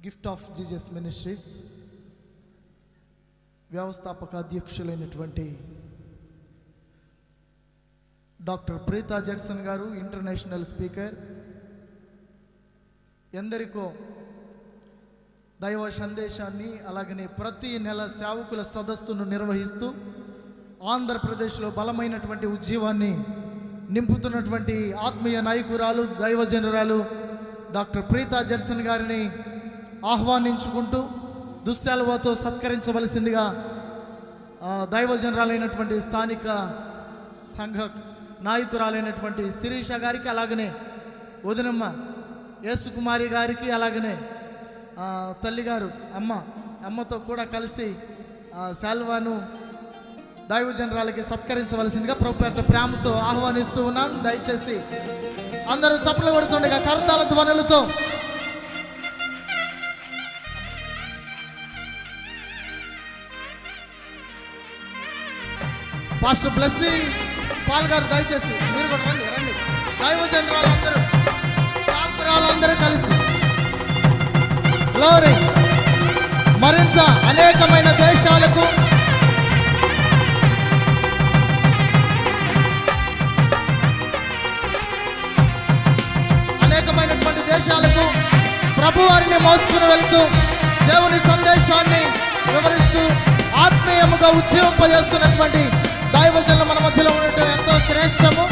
Gift of Jesus ministries వ్యవస్థాపక అధ్యక్షులైనటువంటి doctor Preetha Judson గారు, international speaker, ఎందరికో దైవ సందేశాన్ని అలాగనే ప్రతి నెల సేవకుల సదస్సును నిర్వహిస్తూ ఆంధ్రప్రదేశ్లో బలమైనటువంటి ఉద్యమాన్ని నింపుతున్నటువంటి ఆత్మీయ నాయకురాలు దైవజనురాలు డాక్టర్ ప్రీతా జడ్సన్ గారిని ఆహ్వానించుకుంటూ దుశ్శాలువతో సత్కరించవలసిందిగా దైవజనురాలైనటువంటి స్థానిక సంఘ నాయకురాలైనటువంటి శిరీష గారికి, అలాగనే వదినమ్మ యేసుకుమారి గారికి, అలాగనే తల్లిగారు అమ్మతో కూడా కలిసి శాల్వాను దైవజనురాలకి సత్కరించవలసిందిగా ప్రభుపేట ప్రేమతో ఆహ్వానిస్తూ ఉన్నాను. దయచేసి అందరూ చప్పట్లు కొడుతుండగా కరతాళ ధ్వనులతో పాస్టర్ బ్లెస్సింగ్ పాల్ గారు దయచేసి మీరు కూడా రండి. దైవజనురాలందరూ శాంతురాలందరూ కలిసి గ్లోరీ మరింత అనేకమైన దేశాలకు ప్రభు వారిని మోసుకుని వెళ్తూ దేవుని సందేశాన్ని వివరిస్తూ ఆత్మీయముగా ఉజ్జీవింపజేస్తున్నటువంటి దైవజనులు మన మధ్యలో ఉండటం ఎంతో శ్రేష్టము.